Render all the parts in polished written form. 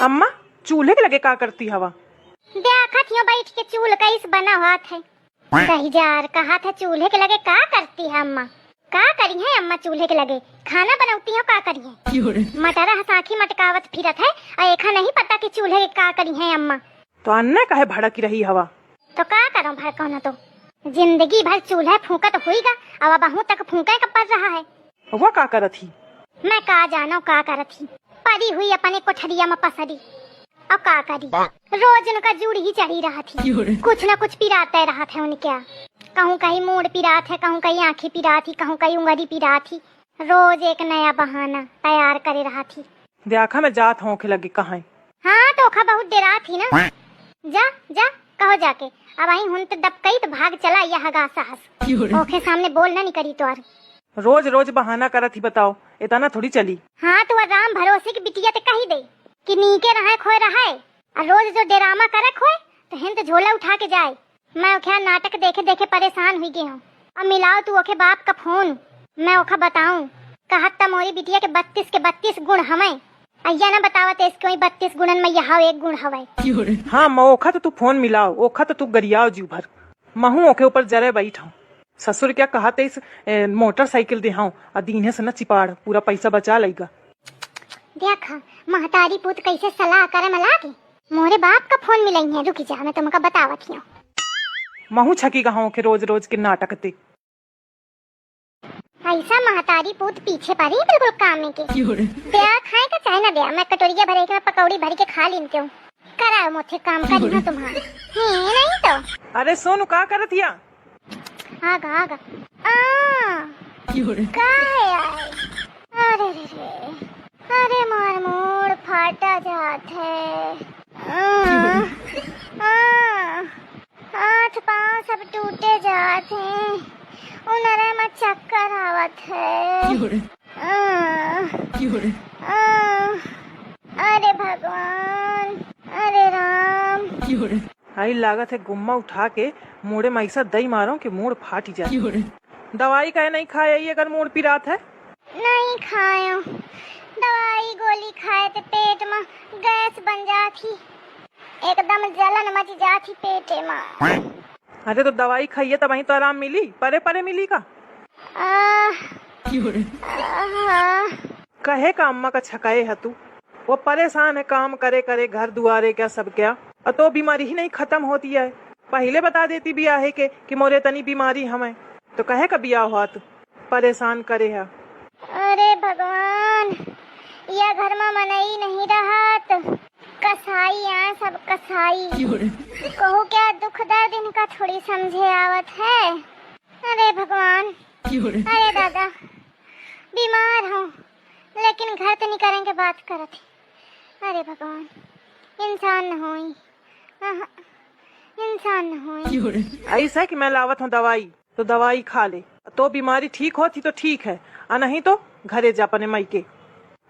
अम्मा चूल्हे के लगे का करती हवा? देखा थियो बैठ के चूल्हे का इस बना हुआ था। दही जार कहा था चूल्हे के लगे का करती है अम्मा? का करी है अम्मा चूल्हे के लगे? खाना बनाती हो का करी है? मटरा हसाखी मटकावत फिरत है और एखा नहीं पता कि चूल्हे का करी है अम्मा। तो अन्ना काहे भड़क रही हवा? तो का करो भड़को न तो जिंदगी भर चूल्हा फूका तो हुईगा अब बहु तक फूका का पड़ रहा है। वो का करत ही? मैं का जानो का करत ही। पड़ी हुई अपने कोठरिया में पसरी और का करी रोज उनका जुड़ ही चढ़ी रहा थी। कुछ न कुछ पिराते रहा था उनके। कहूँ कहीं मूड पिरात है, कहूँ कहीं आँखें पिरात थी, कहूँ कहीं उंगली पिरात थी। रोज एक नया बहाना तैयार करे रहा थी। देखा मैं जात हूँ के लगे कहाँ? हाँ तो ओखा बहुत डरा थी ना। जा जा कहो जाके अब आई हूँ तो दबकई तो भाग चला यह हगा साहस। ओखे सामने बोल ना नहीं करी तो रोज रोज बहाना करत ही बताओ इतना थोड़ी चली। हाँ तो राम भरोसे की बिटिया ते कही दे कि नीके रहा खोए रहा है और रोज जो डेरामा करे खोए तो हिंद झोला उठा के जाए। मैं ओखे नाटक देखे देखे परेशान हुई गई हूँ। अब मिलाओ तू ओखे बाप का फोन मैं ओखा बताऊं कहता मोरी बिटिया के 32 गुण हमें अय्या ना बतावत इसको 32 गुणन में यह एक गुण हवे। हाँ ओखा तो तू फोन मिलाओ, ओखा तो तू गरियाओ जीव भर। महू ओके ऊपर जरे बैठ हूँ। ससुर क्या कहा थे इस मोटरसाइकिल दे हाउ और दीने से न चिपाड़ पूरा पैसा बचा लेगा। देखा महतारी पुत कैसे सलाह करे मला के मोरे बाप का फोन मिलई है। रुकी जा मैं तुमका बतावत हूँ। महू छकी गाँव के रोज रोज के नाटक ते ऐसा महतारी पूत पीछे पड़ी बिल्कुल काम के। ब्याह खाए का चाहे ना ब्याह मैं कटोरिया भरे के पकौड़ी भर के खा लेती हूँ। कराओ मुझे काम करी ना तुम्हारा नहीं तो। अरे सोनू का करत हिया? आगा आगा का है आए? अरे रे रे अरे मार मोड़ फाटा जात है। हाथ पाँव सब टूटे जाते हैं। उनरे में चक्कर आवत है। अरे भगवान अरे राम। आई लागत है गुम्मा उठा के मोड़े में ऐसा दही मारो कि मोड़ फाट जाए। दवाई काहे नहीं खाए आई अगर मोड़ पिरात है? नहीं खायो दवाई गोली खाए तो पेट में गैस बन जाती एकदम जलन मच जाती पेटे में। अरे तो दवाई खाइए तब वहीं तो आराम मिली, परे परे मिली का? कहे का अम्मा का छकाए है तू? वो परेशान है काम करे करे घर दुआरे क्या सब क्या और तो बीमारी ही नहीं खत्म होती है। पहले बता देती बियाह के कि मोरे तनी बीमारी हमें तो कहे का बियाह हुआ तू परेशान करे है। अरे भगवान यह घर में मनई नहीं रहा कसाई है सब कसाई। कहूँ क्या दुख दर्द इनका थोड़ी समझे आवत है। अरे भगवान अरे दादा बीमार हूँ लेकिन घर तो नहीं करेंगे बात करत। अरे भगवान इंसान न होई इंसान न होई। ऐसा है कि मैं लावत हूँ दवाई तो दवाई खा ले तो बीमारी ठीक होती तो ठीक है और नहीं तो घरे जा अपने मई के।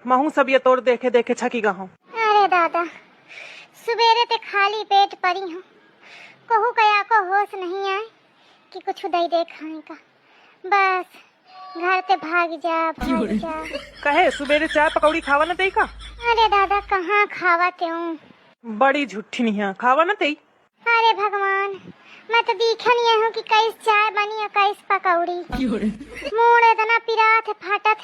महू सब ये तोड़ देखे देखे छकी गा हूँ। अरे दादा सुबेरे ते खाली पेट पड़ी हूँ। कहूँ कया को होश नहीं आए कि कुछ दही दे खाने का। बस घर ते भाग जा। कहे सुबेरे चाय पकौड़ी खावा न तई का? अरे दादा कहाँ खावा हूँ। बड़ी झूठी नहीं है खावा न तई। अरे भगवान मैं तो देखा नहीं हूँ कि कैस चाय बनी और कैस पकौड़ी। मूड इतना पिरात है फाटत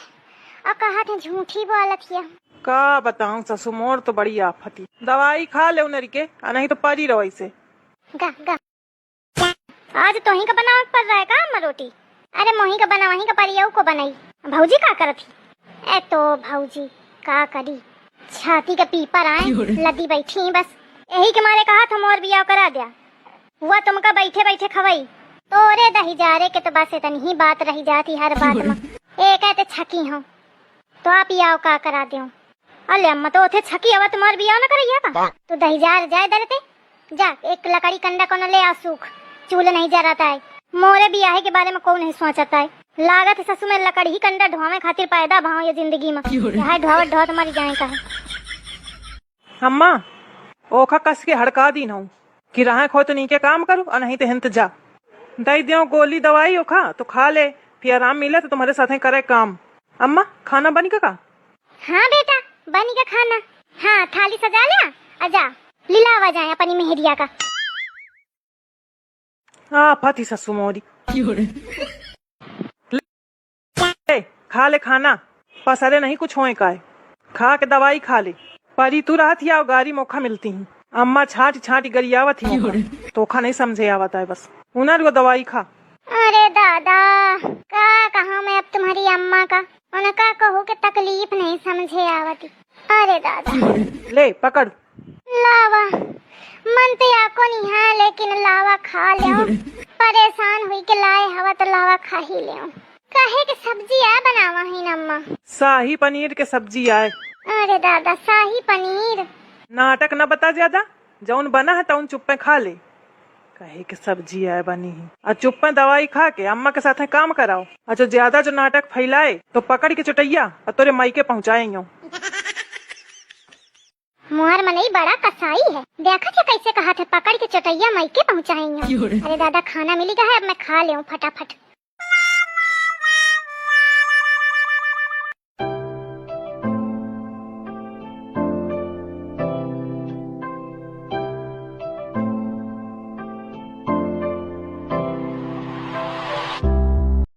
और कहा थे झूठी बोलत हिया। का बताऊं ससु मोर तो बड़ी आफती। दवाई खा ले उनरी के नहीं तो परी रहो ऐसे। गा गा आज तो ही का बनावट पड़ रहा है का अम्मा रोटी? अरे मोही का बना वही का परियाऊ को बनाई। भौजी का करत थी? ए तो भौजी का करी छाती का पीपर आए लदी बैठी बस यही के मारे कहा था मोर बियाह करा दिया। हुआ तुमका बैठे बैठे खवाई तो रे दही जा रे के तो बस इतनी ही बात रही जाती हर बात में। एक कहते छकी हो तो आप बियाह का करा दो। अले अम्मा तो उथे छकी हवा तुम्हार बियाह न करिए का? तो दही जार जाए दरते जा एक लकड़ी कंडा को न ले आ सूख चूल्हा नहीं जा रहा है। मोरे बियाह के बारे में कौन नहीं सोचता है। लागत ससु में लकड़ी ही कंडा ढोवे खातिर पैदा भाव ये जिंदगी में यहाँ ढोवत ढोवत मर जाए का है। अम्मा ओखा कस के हड़का दी हूँ कि रहा खो तो नहीं के काम करूँ और नहीं तो हिंत जा दई दो गोली दवाई ओखा तो खा ले फिर आराम मिले तो तुम्हारे साथ करे काम। अम्मा खाना बनी का? हाँ बेटा बनी का खाना। हाँ थाली सजा लिया आजा लीलावा जाए अपनी मेहरिया का। फती ससु मोरी। ले, खा ले खाना, पसरे नहीं कुछ होए का है। खा के दवाई खा ले। परी तू रात या गारी मौका मिलती हूँ। अम्मा छाट छाट गरियावत ही तोखा नहीं समझे आवता है बस। उनर वो दवाई खा। अरे दादा का कहा मैं अब तुम्हारी अम्मा का, उनका कहो कि तकलीफ नहीं समझे आवती। अरे दादा ले पकड़। लावा मन तो याको नहीं है, लेकिन लावा खा ले। परेशान हुई के लाए हवा तो लावा खा ही ले। कहे कि सब्जी है बनावा ही अम्मा। शाही पनीर के सब्जी आए। अरे दादा शाही पनीर। नाटक न बता ज्यादा, जौन बना है तौन चुप पे खा ले। कहे कि सब्जी है बनी है और चुप पे दवाई खा के अम्मा के साथ काम कराओ। और जो ज्यादा जो नाटक फैलाए तो पकड़ के चुटैया और तोरे मायके पहुँचाएंगे। मोहर मनई बड़ा कसाई है, देखा थे कैसे कहा थे पकड़ के चटैया मायके पहुँचाएंगे। अरे दादा खाना मिली है, अब मैं खा ले फटाफट।